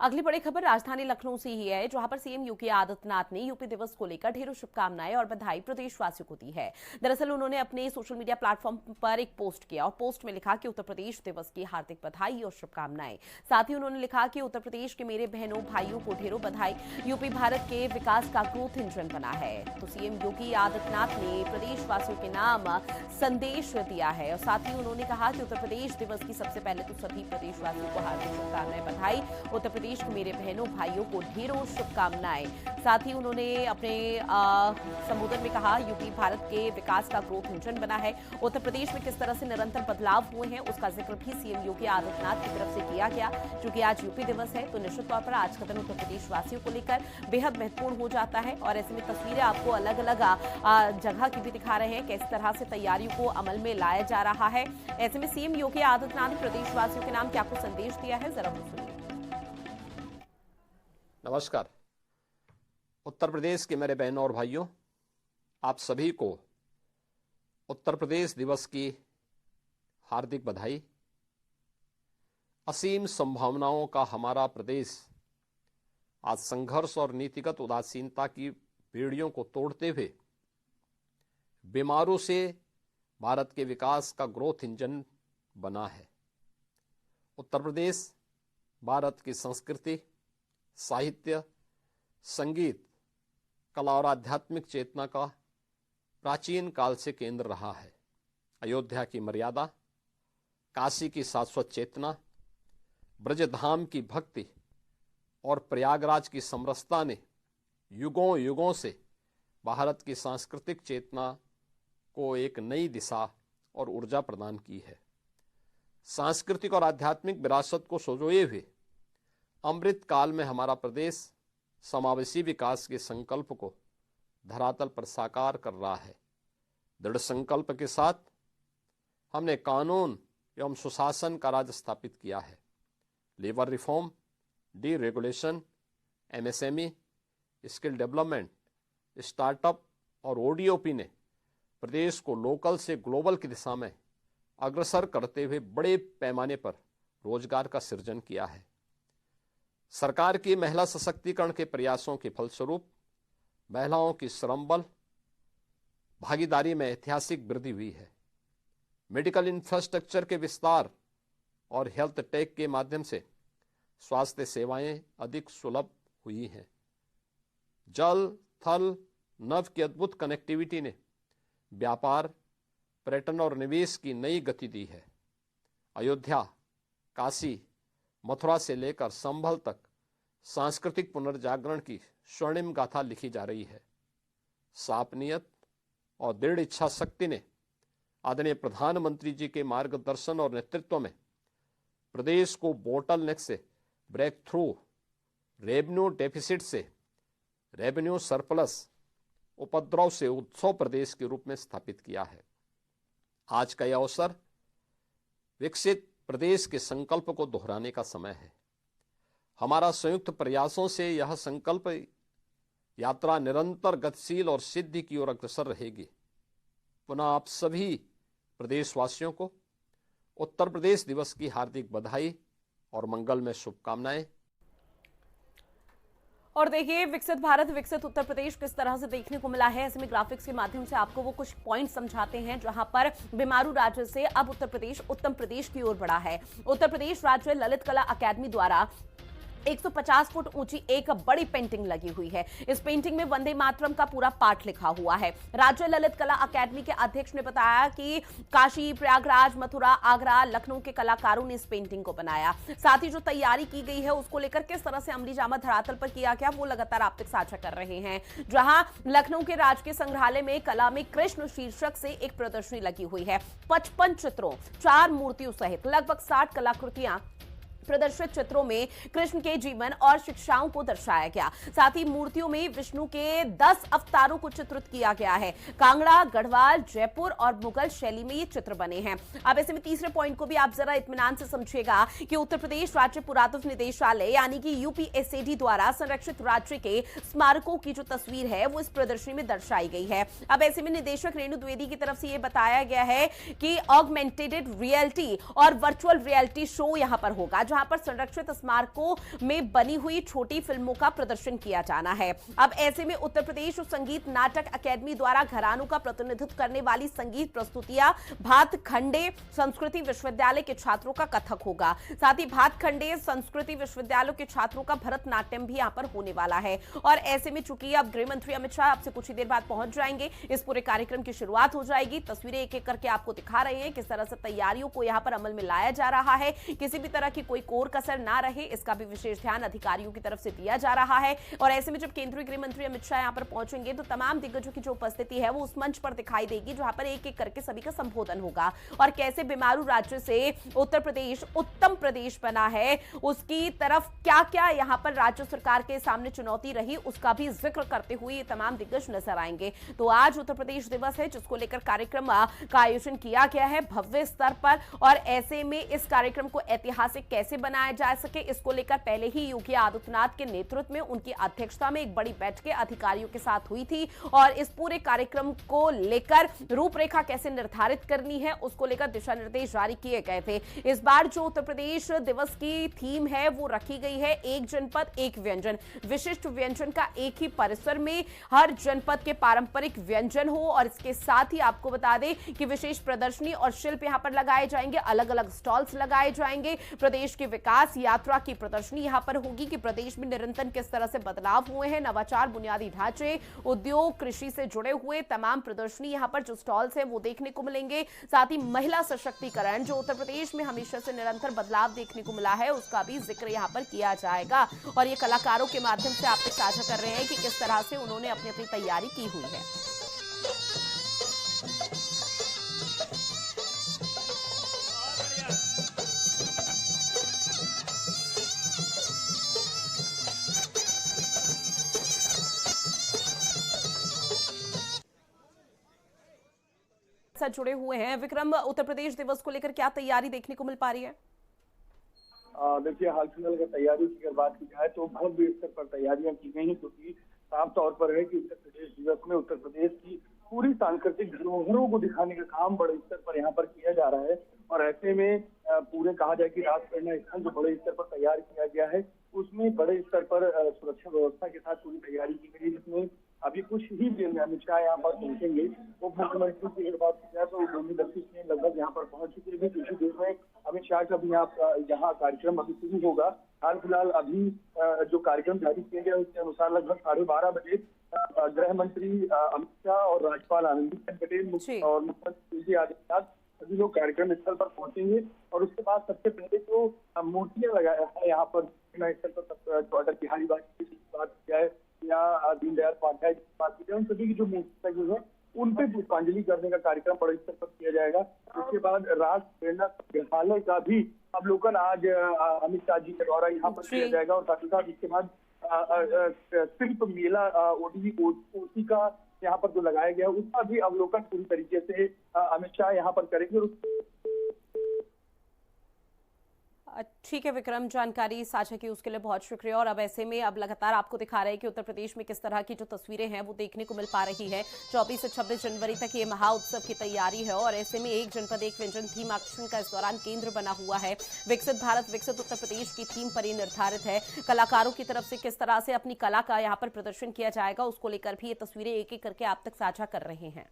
अगली बड़ी खबर राजधानी लखनऊ से ही है, जहां पर सीएम योगी आदित्यनाथ ने यूपी दिवस को लेकर ढेरों शुभकामनाएं और बधाई प्रदेशवासियों को दी है। दरअसल उन्होंने अपने सोशल मीडिया प्लेटफॉर्म पर एक पोस्ट किया और पोस्ट में लिखा कि उत्तर प्रदेश दिवस की हार्दिक बधाई और शुभकामनाएं। साथ ही उन्होंने लिखा कि उत्तर प्रदेश के मेरे बहनों भाइयों को ढेरों बधाई, यूपी भारत के विकास का ग्रोथ इंजन बना है। तो सीएम योगी आदित्यनाथ ने प्रदेशवासियों के नाम संदेश दिया है और साथ ही उन्होंने कहा कि उत्तर प्रदेश दिवस की सबसे पहले तो सभी प्रदेशवासियों को हार्दिक शुभकामनाएं, बधाई। उत्तर प्रदेश के मेरे बहनों भाइयों को ढेरों शुभकामनाएं। साथ ही उन्होंने अपने संबोधन में कहा, यूपी भारत के विकास का ग्रोथ इंजन बना है। उत्तर प्रदेश में किस तरह से निरंतर बदलाव हुए हैं उसका जिक्र भी सीएम योगी आदित्यनाथ की तरफ से किया गया। क्योंकि आज यूपी दिवस है तो निश्चित तौर पर आज का दिन उत्तर प्रदेश वासियों को लेकर बेहद महत्वपूर्ण हो जाता है और ऐसे में तस्वीरें आपको अलग अलग जगह की भी दिखा रहे हैं, किस तरह से तैयारियों को अमल में लाया जा रहा है। ऐसे में सीएम योगी आदित्यनाथ ने प्रदेशवासियों के नाम क्या आपको संदेश दिया है, जरा सुनिए। नमस्कार। उत्तर प्रदेश के मेरे बहनों और भाइयों, आप सभी को उत्तर प्रदेश दिवस की हार्दिक बधाई। असीम संभावनाओं का हमारा प्रदेश आज संघर्ष और नीतिगत उदासीनता की बेड़ियों को तोड़ते हुए बीमारों से भारत के विकास का ग्रोथ इंजन बना है। उत्तर प्रदेश भारत की संस्कृति, साहित्य, संगीत, कला और आध्यात्मिक चेतना का प्राचीन काल से केंद्र रहा है। अयोध्या की मर्यादा, काशी की शाश्वत चेतना, ब्रजधाम की भक्ति और प्रयागराज की समरसता ने युगों युगों से भारत की सांस्कृतिक चेतना को एक नई दिशा और ऊर्जा प्रदान की है। सांस्कृतिक और आध्यात्मिक विरासत को संजोए हुए अमृत काल में हमारा प्रदेश समावेशी विकास के संकल्प को धरातल पर साकार कर रहा है। दृढ़ संकल्प के साथ हमने कानून एवं सुशासन का राज स्थापित किया है। Labour reform, D regulation, MSME, skill development, startup और ओडीओपी ने प्रदेश को लोकल से ग्लोबल की दिशा में अग्रसर करते हुए बड़े पैमाने पर रोजगार का सृजन किया है। सरकार की महिला सशक्तिकरण के प्रयासों के फलस्वरूप महिलाओं की श्रम बल भागीदारी में ऐतिहासिक वृद्धि हुई है। मेडिकल इंफ्रास्ट्रक्चर के विस्तार और हेल्थ टेक के माध्यम से स्वास्थ्य सेवाएं अधिक सुलभ हुई हैं। जल, थल, नभ की अद्भुत कनेक्टिविटी ने व्यापार, पर्यटन और निवेश की नई गति दी है। अयोध्या, काशी, मथुरा से लेकर संभल तक सांस्कृतिक पुनर्जागरण की स्वर्णिम गाथा लिखी जा रही है। साफ नियत और दृढ़ इच्छा शक्ति ने आदरणीय प्रधानमंत्री जी के मार्गदर्शन और नेतृत्व में प्रदेश को बोटलनेक से ब्रेक थ्रू, रेवेन्यू डेफिसिट से रेवेन्यू सरप्लस, उपद्रव से उत्सव प्रदेश के रूप में स्थापित किया है। आज का यह अवसर विकसित प्रदेश के संकल्प को दोहराने का समय है। हमारा संयुक्त प्रयासों से यह संकल्प यात्रा निरंतर गतिशील और सिद्धि की ओर अग्रसर रहेगी। पुनः आप सभी प्रदेशवासियों को उत्तर प्रदेश दिवस की हार्दिक बधाई और मंगलमय शुभकामनाएं। और देखिए, विकसित भारत, विकसित उत्तर प्रदेश किस तरह से देखने को मिला है। ऐसे में ग्राफिक्स के माध्यम से आपको वो कुछ पॉइंट समझाते हैं, जहां पर बीमारू राज्य से अब उत्तर प्रदेश उत्तम प्रदेश की ओर बढ़ा है। उत्तर प्रदेश राज्य ललित कला अकादमी द्वारा 150 फुट ऊंची एक बड़ी पेंटिंग लगी हुई है। इस पेंटिंग में वंदे मातरम का पूरा पाठ लिखा हुआ है। राज्य ललित कला अकादमी के अध्यक्ष ने बताया कि काशी, प्रयागराज, मथुरा, आगरा, लखनऊ के कलाकारों ने इस पेंटिंग को बनाया। साथ ही जो तैयारी की गई है उसको लेकर किस तरह से अमली जामा धरातल पर किया गया वो लगातार आप तक साझा कर रहे हैं। जहां लखनऊ के राजकीय संग्रहालय में कला में कृष्ण शीर्षक से एक प्रदर्शनी लगी हुई है। 55 चित्रों, 4 मूर्तियों सहित लगभग 60 कलाकृतियां प्रदर्शित चित्रों में कृष्ण के जीवन और शिक्षाओं को दर्शाया गया। साथ ही मूर्तियों में विष्णु के 10 अवतारों को चित्रित किया गया है। कांगड़ा, गढ़वाल, जयपुर और मुगल शैली में ये चित्र बने हैं। अब ऐसे में तीसरे पॉइंट को भी आप जरा इत्मीनान से समझिएगा कि उत्तर प्रदेश राज्य पुरातत्व निदेशालय यानी कि यूपीएसएडी द्वारा संरक्षित राज्य के स्मारकों की जो तस्वीर है वो इस प्रदर्शनी में दर्शाई गई है। अब ऐसे में निदेशक रेणु द्विवेदी की तरफ से यह बताया गया है कि ऑगमेंटेड रियलिटी और वर्चुअल रियलिटी शो यहां पर होगा, जहां पर संरक्षित स्मारकों में बनी हुई छोटी फिल्मों का प्रदर्शन किया जाना है। अब ऐसे में उत्तर प्रदेश संगीत नाटक अकेडमी द्वारा घरानों का प्रतिनिधित्व करने वाली संगीत प्रस्तुतियां भातखंडे संस्कृति विश्वविद्यालय के छात्रों का कथक होगा। साथ ही भातखंडे संस्कृति विश्वविद्यालय के छात्रों का भरतनाट्यम भी यहां पर होने वाला है। और ऐसे में चूंकि अब गृह मंत्री अमित शाह आपसे कुछ ही देर बाद पहुंच जाएंगे, इस पूरे कार्यक्रम की शुरुआत हो जाएगी। तस्वीरें एक एक करके आपको दिखा रहे हैं किस तरह से तैयारियों को यहां पर अमल में लाया जा रहा है, किसी भी तरह की कोई कोर कसर ना रहे, इसका भी विशेष ध्यान अधिकारियों की तरफ से दिया जा रहा है। और ऐसे में जब केंद्रीय गृह मंत्री अमित शाह यहां पर पहुंचेंगे तो तमाम दिग्गजों की जो उपस्थिति है वो उस मंच पर दिखाई देगी जहां पर एक एक करके सभी का संबोधन होगा। और कैसे बीमारू राज्य से उत्तर प्रदेश उत्तम प्रदेश बना है, उसकी तरफ क्या क्या यहां पर राज्य सरकार के सामने चुनौती रही, उसका भी जिक्र करते हुए ये तमाम दिग्गज नजर आएंगे। तो आज उत्तर प्रदेश दिवस है जिसको लेकर कार्यक्रम का आयोजन किया गया है भव्य स्तर पर। और ऐसे में इस कार्यक्रम को ऐतिहासिक कैसे बनाया जा सके, इसको लेकर पहले ही योगी आदित्यनाथ के नेतृत्व में उनकी अध्यक्षता में एक बड़ी बैठक अधिकारियों के साथ हुई थी। और इस पूरे कार्यक्रम को लेकर रूपरेखा कैसे निर्धारित करनी है उसको लेकर दिशा निर्देश जारी किए गए थे। इस बार जो उत्तर प्रदेश दिवस की थीम है वो रखी गई है एक जनपद एक व्यंजन, विशिष्ट व्यंजन का एक ही परिसर में हर जनपद के पारंपरिक व्यंजन हो। और इसके साथ ही आपको बता दें कि विशेष प्रदर्शनी और शिल्प यहां पर लगाए जाएंगे, अलग अलग स्टॉल्स लगाए जाएंगे। प्रदेश की विकास यात्रा की प्रदर्शनी यहां पर होगी कि प्रदेश में निरंतर किस तरह से बदलाव हुए हैं, नवाचार, बुनियादी ढांचे, उद्योग, कृषि से जुड़े हुए तमाम प्रदर्शनी यहां पर जो स्टॉल्स हैं वो देखने को मिलेंगे। साथ ही महिला सशक्तिकरण जो उत्तर प्रदेश में हमेशा से निरंतर बदलाव देखने को मिला है उसका भी जिक्र यहां पर किया जाएगा। और ये कलाकारों के माध्यम से आपसे साझा कर रहे हैं कि किस तरह से उन्होंने अपनी अपनी तैयारी की हुई है। जुड़े हुए हैं विक्रम, उत्तर प्रदेश दिवस को लेकर क्या तैयारी देखने को मिल पा रही है? देखिए, हाल फिलहाल की तैयारी की अगर बात की जाए तो बहुत बड़े स्तर पर तैयारियां की गई हैं, क्योंकि साफ तौर पर है कि उत्तर प्रदेश दिवस में उत्तर प्रदेश की पूरी सांस्कृतिक धरोहरों को दिखाने का काम बड़े स्तर पर यहाँ पर किया जा रहा है। और ऐसे में पूरे कहा जाए कि राज प्रेरणा स्थल जो बड़े स्तर पर तैयार किया गया है उसमें बड़े स्तर पर सुरक्षा व्यवस्था के साथ पूरी तैयारी की गई है, जिसमें अभी कुछ ही देर में अमित शाह यहाँ पर पहुंचेंगे। उप मुख्यमंत्री की अगर बात की जाए तो दोनों दल से लगभग यहाँ पर पहुंच चुके हैं। कुछ ही देर में अमित शाह का भी यहाँ कार्यक्रम अभी शुरू होगा। हाल फिलहाल अभी जो कार्यक्रम जारी किया गया उसके अनुसार लगभग 12:30 बजे गृह मंत्री अमित शाह और राज्यपाल आनंदीबेन पटेल और मुख्यमंत्री योगी आदित्यनाथ सभी लोग कार्यक्रम स्थल पर पहुंचेंगे। और उसके बाद सबसे पहले जो मूर्तियां लगाया है यहाँ पर स्थल पर अटल बिहारी वाजपेयी की बात की जाए या दीनदयाल उपाध्याय की बात की जाए, उन सभी की जो मूर्ति लगी है उन पे पुष्पांजलि करने का कार्यक्रम बड़े स्तर पर किया जाएगा। उसके बाद राज प्रेरणा संग्रहालय का भी अवलोकन आज अमित शाह जी के द्वारा यहाँ पर किया जाएगा। और साथ ही साथ इसके बाद शिल्प मेला ओसी का यहाँ पर जो लगाया गया है उसका भी अवलोकन पूरी तरीके से अमित शाह यहाँ पर करेंगे। ठीक है विक्रम, जानकारी साझा की उसके लिए बहुत शुक्रिया। और अब ऐसे में अब लगातार आपको दिखा रहे हैं कि उत्तर प्रदेश में किस तरह की जो तस्वीरें हैं वो देखने को मिल पा रही है। 24 से 26 जनवरी तक ये महाउत्सव की तैयारी है और ऐसे में एक जनपद एक व्यंजन थीम आकर्षण का इस दौरान केंद्र बना हुआ है। विकसित भारत विकसित उत्तर प्रदेश की थीम पर ही निर्धारित है। कलाकारों की तरफ से किस तरह से अपनी कला का यहाँ पर प्रदर्शन किया जाएगा उसको लेकर भी ये तस्वीरें एक एक करके आप तक साझा कर रहे हैं।